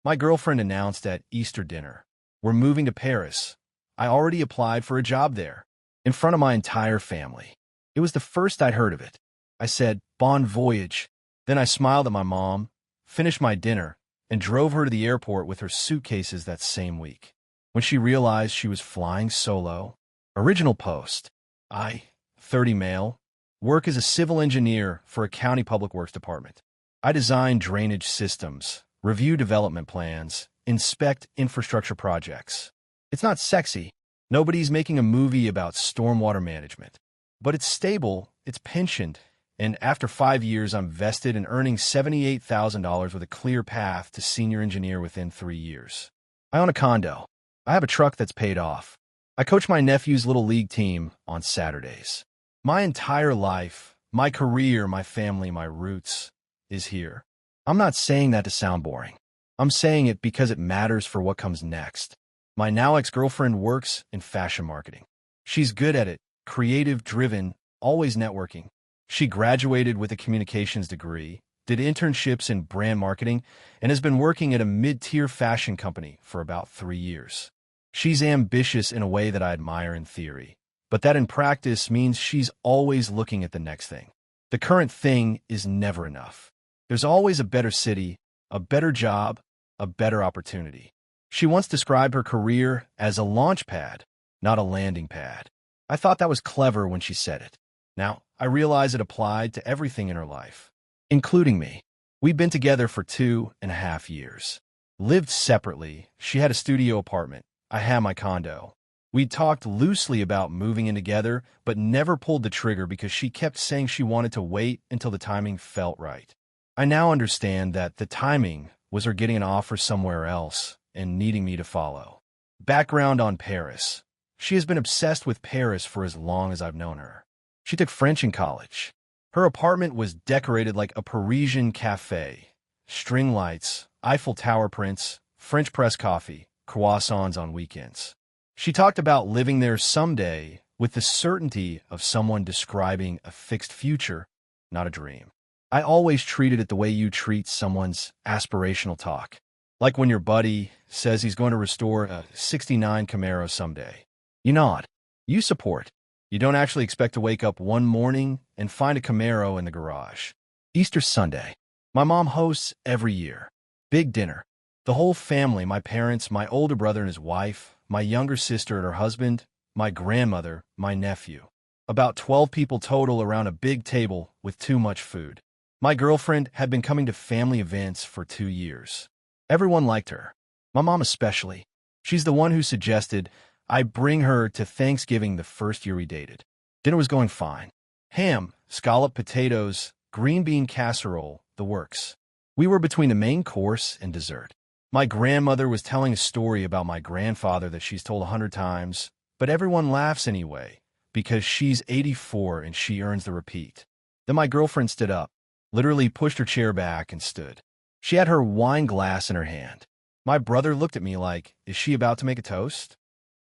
My girlfriend announced at Easter dinner, "We're moving to Paris. I already applied for a job there," in front of my entire family. It was the first I'd heard of it. I said, "Bon voyage." Then I smiled at my mom, finished my dinner, and drove her to the airport with her suitcases that same week. When she realized she was flying solo, original post, I, 30 male, work as a civil engineer for a county public works department. I design drainage systems, review development plans, inspect infrastructure projects. It's not sexy. Nobody's making a movie about stormwater management. But it's stable, it's pensioned, and after 5 years, I'm vested and earning $78,000 with a clear path to senior engineer within 3 years. I own a condo. I have a truck that's paid off. I coach my nephew's little league team on Saturdays. My entire life, my career, my family, my roots is here. I'm not saying that to sound boring. I'm saying it because it matters for what comes next. My now ex-girlfriend works in fashion marketing. She's good at it, creative, driven, always networking. She graduated with a communications degree, did internships in brand marketing, and has been working at a mid-tier fashion company for about 3 years. She's ambitious in a way that I admire in theory, but that in practice means she's always looking at the next thing. The current thing is never enough. There's always a better city, a better job, a better opportunity. She once described her career as a launch pad, not a landing pad. I thought that was clever when she said it. Now, I realize it applied to everything in her life, including me. We've been together for 2.5 years. Lived separately. She had a studio apartment. I had my condo. We talked loosely about moving in together, but never pulled the trigger because she kept saying she wanted to wait until the timing felt right. I now understand that the timing was her getting an offer somewhere else and needing me to follow. Background on Paris. She has been obsessed with Paris for as long as I've known her. She took French in college. Her apartment was decorated like a Parisian cafe. String lights, Eiffel Tower prints, French press coffee, croissants on weekends. She talked about living there someday with the certainty of someone describing a fixed future, not a dream. I always treated it the way you treat someone's aspirational talk. Like when your buddy says he's going to restore a '69 Camaro someday. You nod. You support. You don't actually expect to wake up one morning and find a Camaro in the garage. Easter Sunday. My mom hosts every year. Big dinner. The whole family, my parents, my older brother and his wife, my younger sister and her husband, my grandmother, my nephew. About 12 people total around a big table with too much food. My girlfriend had been coming to family events for 2 years. Everyone liked her. My mom especially. She's the one who suggested I bring her to Thanksgiving the first year we dated. Dinner was going fine. Ham, scalloped potatoes, green bean casserole, the works. We were between the main course and dessert. My grandmother was telling a story about my grandfather that she's told 100 times, but everyone laughs anyway, because she's 84 and she earns the repeat. Then my girlfriend stood up, literally pushed her chair back and stood. She had her wine glass in her hand. My brother looked at me like, is she about to make a toast?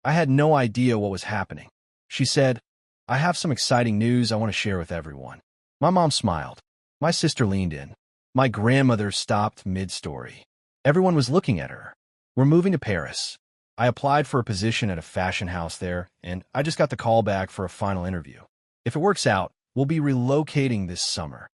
I had no idea what was happening. She said, I have some exciting news I want to share with everyone. My mom smiled. My sister leaned in. My grandmother stopped mid-story. Everyone was looking at her. We're moving to Paris. I applied for a position at a fashion house there, and I just got the call back for a final interview. If it works out, we'll be relocating this summer.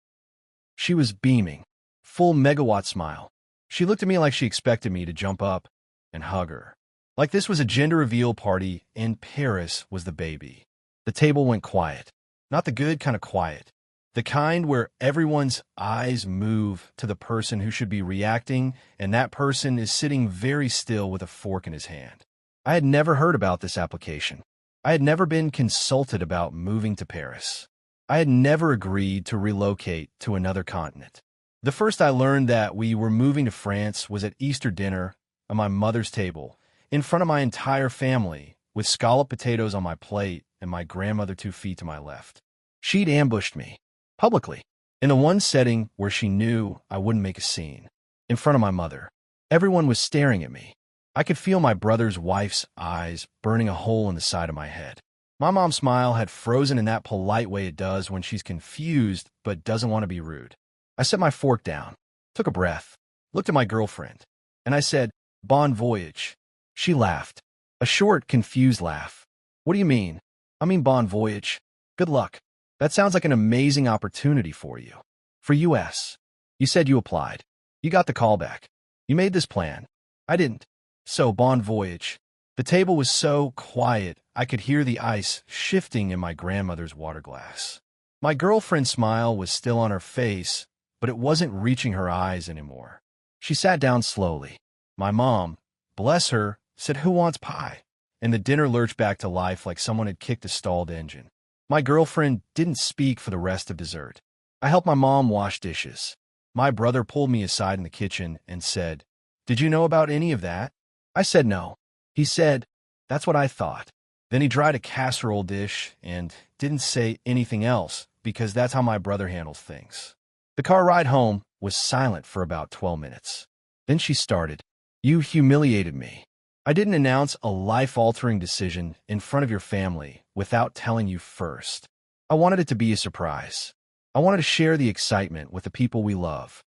She was beaming, full megawatt smile. She looked at me like she expected me to jump up and hug her. Like this was a gender reveal party and Paris was the baby. The table went quiet. Not the good kind of quiet. The kind where everyone's eyes move to the person who should be reacting, and that person is sitting very still with a fork in his hand. I had never heard about this application. I had never been consulted about moving to Paris. I had never agreed to relocate to another continent. The first I learned that we were moving to France was at Easter dinner on my mother's table, in front of my entire family, with scalloped potatoes on my plate and my grandmother 2 feet to my left. She'd ambushed me. Publicly, in the one setting where she knew I wouldn't make a scene, in front of my mother. Everyone was staring at me. I could feel my brother's wife's eyes burning a hole in the side of my head. My mom's smile had frozen in that polite way it does when she's confused but doesn't want to be rude. I set my fork down, took a breath, looked at my girlfriend. And I said, Bon Voyage. She laughed. A short, confused laugh. What do you mean? I mean Bon Voyage. Good luck. That sounds like an amazing opportunity for you. For US. You said you applied. You got the call back. You made this plan. I didn't. So, Bon Voyage. The table was so quiet, I could hear the ice shifting in my grandmother's water glass. My girlfriend's smile was still on her face, but it wasn't reaching her eyes anymore. She sat down slowly. My mom, bless her, said, "Who wants pie?" And the dinner lurched back to life like someone had kicked a stalled engine. My girlfriend didn't speak for the rest of dessert. I helped my mom wash dishes. My brother pulled me aside in the kitchen and said, "Did you know about any of that?" I said no. He said, "That's what I thought." Then he dried a casserole dish and didn't say anything else because that's how my brother handles things. The car ride home was silent for about 12 minutes. Then she started, "You humiliated me. I didn't announce a life-altering decision in front of your family without telling you first. I wanted it to be a surprise. I wanted to share the excitement with the people we love.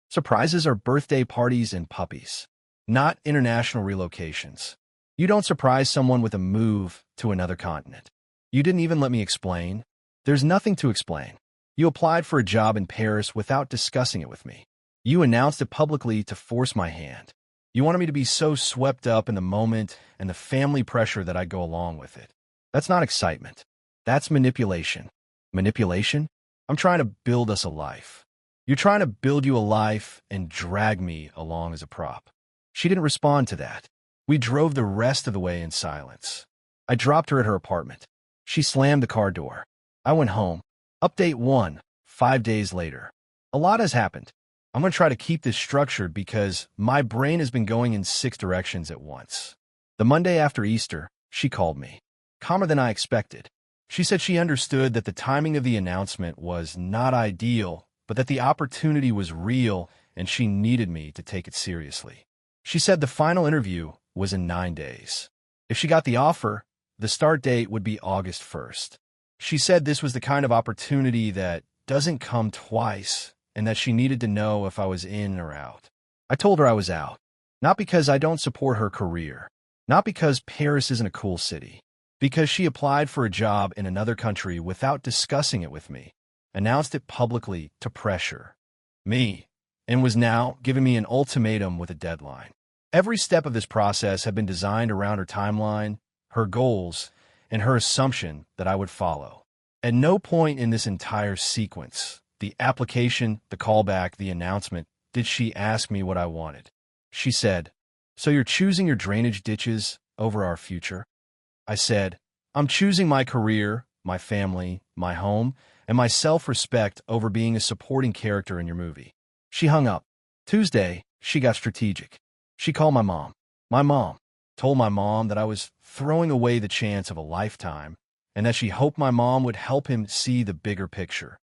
Surprises are birthday parties and puppies, not international relocations. You don't surprise someone with a move to another continent. You didn't even let me explain. There's nothing to explain. You applied for a job in Paris without discussing it with me. You announced it publicly to force my hand. You wanted me to be so swept up in the moment and the family pressure that I'd go along with it. That's not excitement. That's manipulation." Manipulation? I'm trying to build us a life. You're trying to build you a life and drag me along as a prop. She didn't respond to that. We drove the rest of the way in silence. I dropped her at her apartment. She slammed the car door. I went home. Update 1, 5 days later. A lot has happened. I'm going to try to keep this structured because my brain has been going in 6 directions at once. The Monday after Easter, she called me. Calmer than I expected. She said she understood that the timing of the announcement was not ideal, but that the opportunity was real and she needed me to take it seriously. She said the final interview was in 9 days. If she got the offer, the start date would be August 1st. She said this was the kind of opportunity that doesn't come twice and that she needed to know if I was in or out. I told her I was out, not because I don't support her career, not because Paris isn't a cool city, because she applied for a job in another country without discussing it with me, announced it publicly to pressure me, and was now giving me an ultimatum with a deadline. Every step of this process had been designed around her timeline, her goals, and her assumption that I would follow. At no point in this entire sequence, the application, the callback, the announcement, did she ask me what I wanted. She said, "So you're choosing your drainage ditches over our future?" I said, "I'm choosing my career, my family, my home, and my self-respect over being a supporting character in your movie." She hung up. Tuesday, she got strategic. She called my mom. My mom told my mom that I was throwing away the chance of a lifetime and that she hoped my mom would help him see the bigger picture.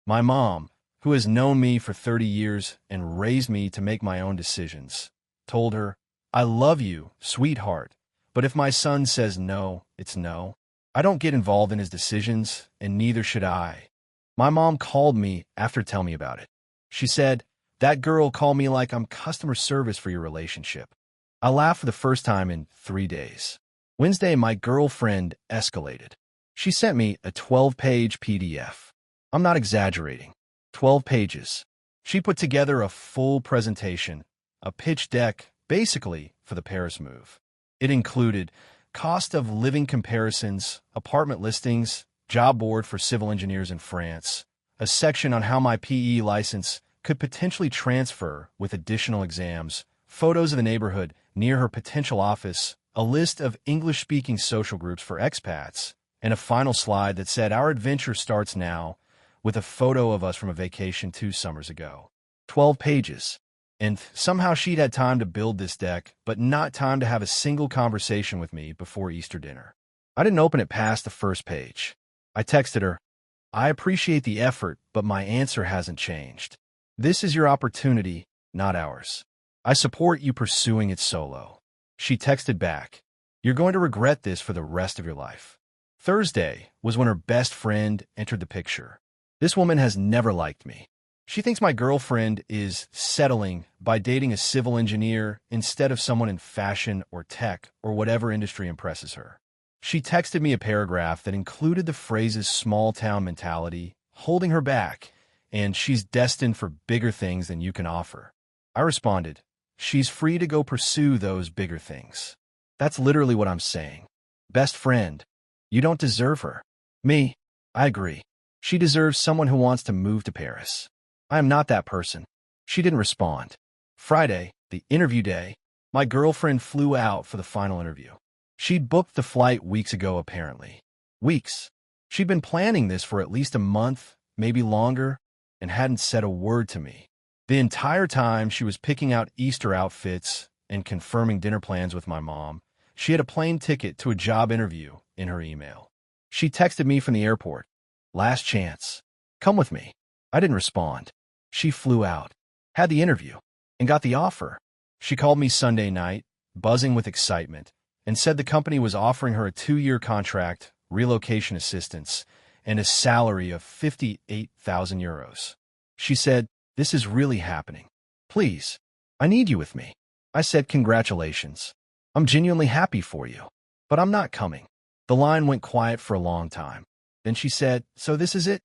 My mom, who has known me for 30 years and raised me to make my own decisions, told her, "I love you, sweetheart, but if my son says no, it's no. I don't get involved in his decisions, and neither should I." My mom called me after telling me about it. She said, "That girl called me like I'm customer service for your relationship." I laughed for the first time in 3 days. Wednesday, my girlfriend escalated. She sent me a 12-page PDF. I'm not exaggerating. 12 pages. She put together a full presentation, a pitch deck, basically, for the Paris move. It included cost of living comparisons, apartment listings, job board for civil engineers in France, a section on how my PE license could potentially transfer with additional exams, photos of the neighborhood near her potential office, a list of English-speaking social groups for expats, and a final slide that said, "Our adventure starts now," with a photo of us from a vacation 2 summers ago. 12 pages. And somehow she'd had time to build this deck, but not time to have a single conversation with me before Easter dinner. I didn't open it past the first page. I texted her, "I appreciate the effort, but my answer hasn't changed. This is your opportunity, not ours. I support you pursuing it solo." She texted back, "You're going to regret this for the rest of your life." Thursday was when her best friend entered the picture. This woman has never liked me. She thinks my girlfriend is settling by dating a civil engineer instead of someone in fashion or tech or whatever industry impresses her. She texted me a paragraph that included the phrases small town mentality, holding her back, and she's destined for bigger things than you can offer. I responded, she's free to go pursue those bigger things. That's literally what I'm saying. Best friend, you don't deserve her. Me, I agree. She deserves someone who wants to move to Paris. I am not that person. She didn't respond. Friday, the interview day, my girlfriend flew out for the final interview. She'd booked the flight weeks ago, apparently. Weeks. She'd been planning this for at least a month, maybe longer, and hadn't said a word to me. The entire time she was picking out Easter outfits and confirming dinner plans with my mom, she had a plane ticket to a job interview in her email. She texted me from the airport. Last chance. Come with me. I didn't respond. She flew out, had the interview, and got the offer. She called me Sunday night, buzzing with excitement, and said the company was offering her a 2-year contract, relocation assistance, and a salary of 58,000 euros. She said, "This is really happening. Please, I need you with me." I said, "Congratulations. I'm genuinely happy for you, but I'm not coming." The line went quiet for a long time. Then she said, "So this is it?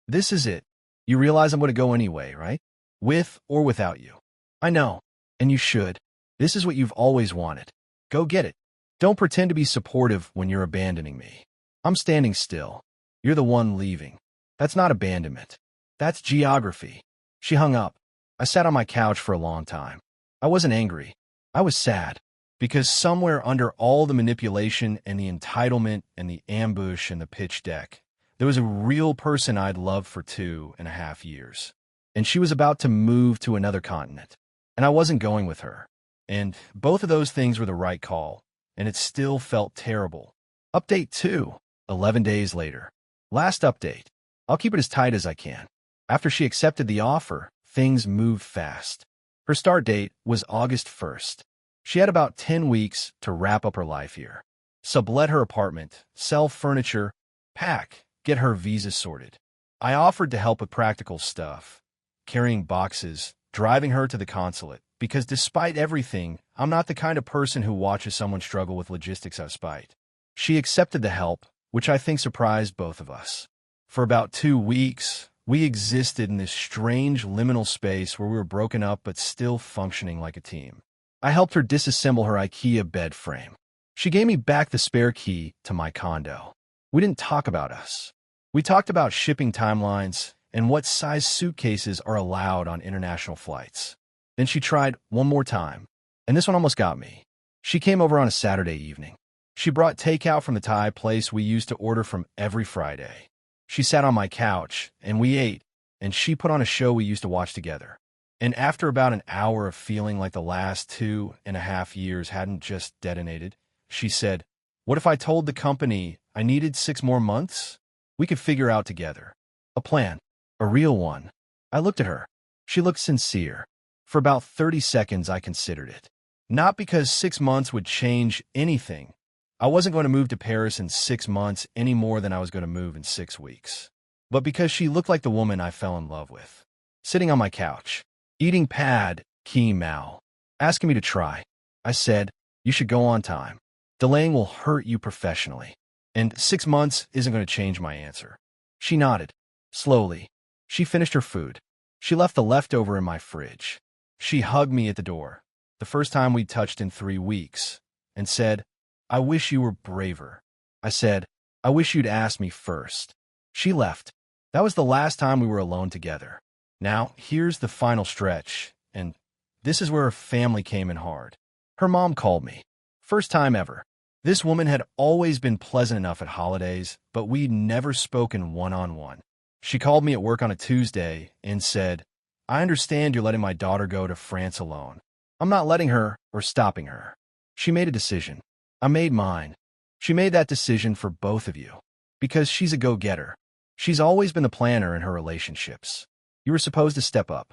This is it. You realize I'm going to go anyway, right? With or without you." "I know, and you should. This is what you've always wanted. Go get it. Don't pretend to be supportive when you're abandoning me. I'm standing still. You're the one leaving. That's not abandonment. That's geography." She hung up. I sat on my couch for a long time. I wasn't angry. I was sad. Because somewhere under all the manipulation and the entitlement and the ambush and the pitch deck, there was a real person I'd loved for 2.5 years. And she was about to move to another continent. And I wasn't going with her. And both of those things were the right call. And it still felt terrible. Update 2, 11 days later. Last update. I'll keep it as tight as I can. After she accepted the offer, things moved fast. Her start date was August 1st. She had about 10 weeks to wrap up her life here. Sublet her apartment, sell furniture, pack, get her visa sorted. I offered to help with practical stuff, carrying boxes, driving her to the consulate, because despite everything, I'm not the kind of person who watches someone struggle with logistics out of spite. She accepted the help, which I think surprised both of us. For about 2 weeks, we existed in this strange liminal space where we were broken up but still functioning like a team. I helped her disassemble her IKEA bed frame. She gave me back the spare key to my condo. We didn't talk about us. We talked about shipping timelines and what size suitcases are allowed on international flights. Then she tried one more time, and this one almost got me. She came over on a Saturday evening. She brought takeout from the Thai place we used to order from every Friday. She sat on my couch, and we ate, and she put on a show we used to watch together. And after about an hour of feeling like the last 2.5 years hadn't just detonated, she said, "What if I told the company I needed 6 more months? We could figure out together. A plan. A real one." I looked at her. She looked sincere. For about 30 seconds, I considered it. Not because 6 months would change anything. I wasn't going to move to Paris in 6 months any more than I was going to move in 6 weeks. But because she looked like the woman I fell in love with. Sitting on my couch, eating pad, ki mao, asking me to try. I said, "You should go on time. Delaying will hurt you professionally. And 6 months isn't going to change my answer." She nodded. Slowly. She finished her food. She left the leftover in my fridge. She hugged me at the door, the first time we'd touched in 3 weeks, and said, "I wish you were braver." I said, "I wish you'd asked me first." She left. That was the last time we were alone together. Now, here's the final stretch, and this is where her family came in hard. Her mom called me. First time ever. This woman had always been pleasant enough at holidays, but we'd never spoken one-on-one. She called me at work on a Tuesday and said, "I understand you're letting my daughter go to France alone. I'm not letting her or stopping her. She made a decision. I made mine. She made that decision for both of you. Because she's a go-getter. She's always been the planner in her relationships. You were supposed to step up."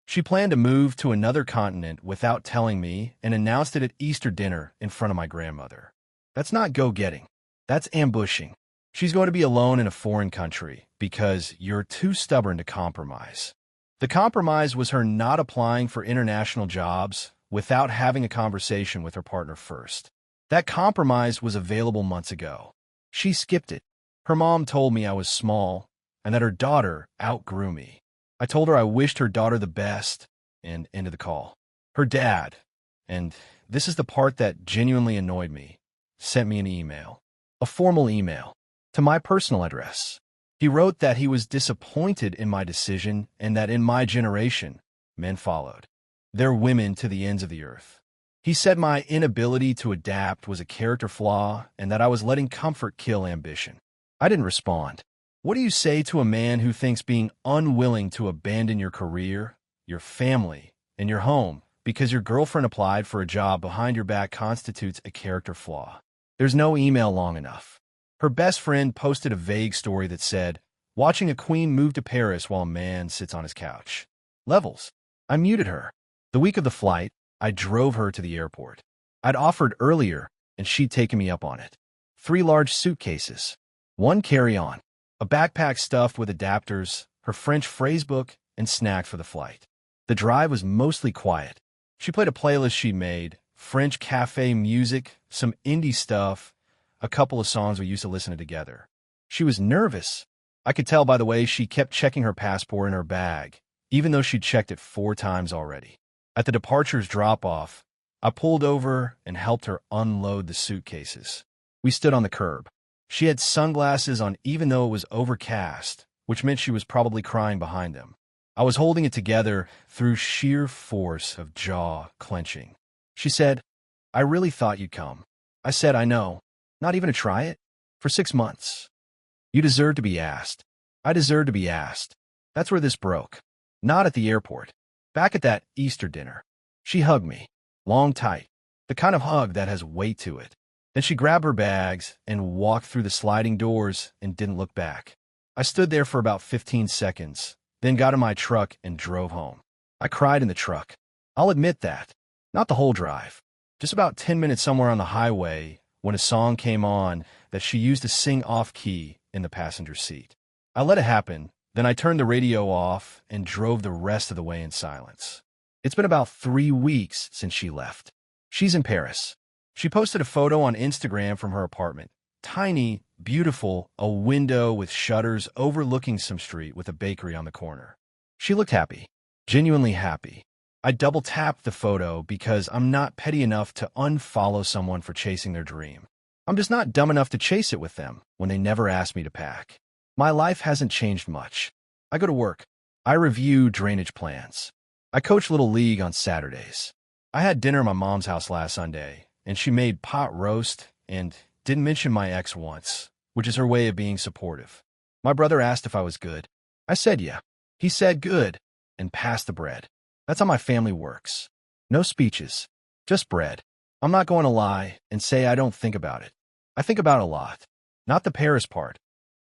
She planned to move to another continent without telling me and announced it at Easter dinner in front of my grandmother. That's not go-getting. That's ambushing. She's going to be alone in a foreign country because you're too stubborn to compromise. The compromise was her not applying for international jobs without having a conversation with her partner first. That compromise was available months ago. She skipped it. Her mom told me I was small and that her daughter outgrew me. I told her I wished her daughter the best and ended the call. Her dad, and this is the part that genuinely annoyed me, sent me an email, a formal email, to my personal address. He wrote that he was disappointed in my decision and that in my generation, men followed their women to the ends of the earth. He said my inability to adapt was a character flaw and that I was letting comfort kill ambition. I didn't respond. What do you say to a man who thinks being unwilling to abandon your career, your family, and your home because your girlfriend applied for a job behind your back constitutes a character flaw? There's no email long enough. Her best friend posted a vague story that said, watching a queen move to Paris while a man sits on his couch. Levels. I muted her. The week of the flight, I drove her to the airport. I'd offered earlier, and she'd taken me up on it. 3 large suitcases. 1 carry-on. A backpack stuffed with adapters, her French phrasebook, and snacks for the flight. The drive was mostly quiet. She played a playlist she made, French cafe music, some indie stuff, a couple of songs we used to listen to together. She was nervous. I could tell by the way she kept checking her passport in her bag, even though she'd checked it 4 times already. At the departure's drop-off, I pulled over and helped her unload the suitcases. We stood on the curb. She had sunglasses on even though it was overcast, which meant she was probably crying behind them. I was holding it together through sheer force of jaw clenching. She said, I really thought you'd come. I said, I know. Not even to try it? For 6 months. You deserve to be asked. I deserve to be asked. That's where this broke. Not at the airport. Back at that Easter dinner. She hugged me. Long, tight. The kind of hug that has weight to it. Then she grabbed her bags and walked through the sliding doors and didn't look back. I stood there for about 15 seconds, then got in my truck and drove home. I cried in the truck. I'll admit that. Not the whole drive. Just about 10 minutes somewhere on the highway when a song came on that she used to sing off-key in the passenger seat. I let it happen, then I turned the radio off and drove the rest of the way in silence. It's been about 3 weeks since she left. She's in Paris. She posted a photo on Instagram from her apartment. Tiny, beautiful, a window with shutters overlooking some street with a bakery on the corner. She looked happy. Genuinely happy. I double-tapped the photo because I'm not petty enough to unfollow someone for chasing their dream. I'm just not dumb enough to chase it with them when they never asked me to pack. My life hasn't changed much. I go to work. I review drainage plans. I coach Little League on Saturdays. I had dinner at my mom's house last Sunday, and she made pot roast and didn't mention my ex once, which is her way of being supportive. My brother asked if I was good. I said yeah. He said good and passed the bread. That's how my family works. No speeches, just bread. I'm not going to lie and say I don't think about it. I think about it a lot. Not the Paris part.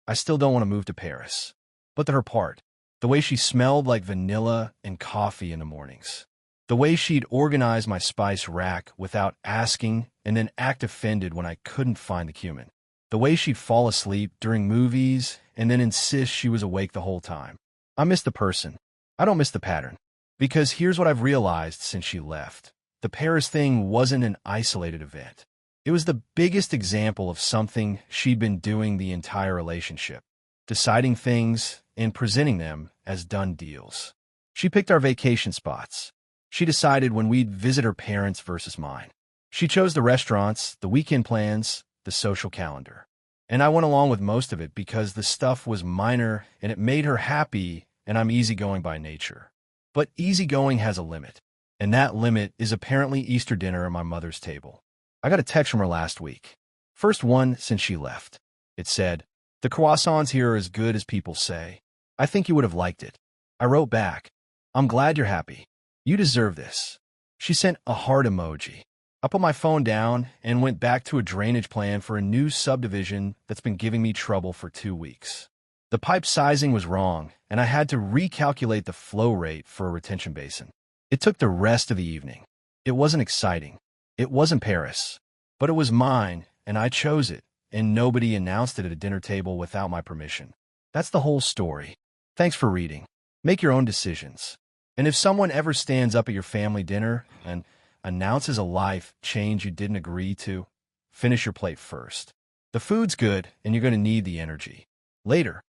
I still don't want to move to Paris. But her part. The way she smelled like vanilla and coffee in the mornings. The way she'd organize my spice rack without asking and then act offended when I couldn't find the cumin. The way she'd fall asleep during movies and then insist she was awake the whole time. I miss the person. I don't miss the pattern. Because here's what I've realized since she left. The Paris thing wasn't an isolated event. It was the biggest example of something she'd been doing the entire relationship. Deciding things and presenting them as done deals. She picked our vacation spots. She decided when we'd visit her parents versus mine. She chose the restaurants, the weekend plans, the social calendar. And I went along with most of it because the stuff was minor and it made her happy, and I'm easygoing by nature. But easygoing has a limit, and that limit is apparently Easter dinner at my mother's table. I got a text from her last week. First one since she left. It said, "The croissants here are as good as people say. I think you would have liked it." I wrote back, "I'm glad you're happy. You deserve this." She sent a heart emoji. I put my phone down and went back to a drainage plan for a new subdivision that's been giving me trouble for 2 weeks. The pipe sizing was wrong, and I had to recalculate the flow rate for a retention basin. It took the rest of the evening. It wasn't exciting. It wasn't Paris. But it was mine, and I chose it, and nobody announced it at a dinner table without my permission. That's the whole story. Thanks for reading. Make your own decisions. And if someone ever stands up at your family dinner and announces a life change you didn't agree to, finish your plate first. The food's good, and you're going to need the energy later.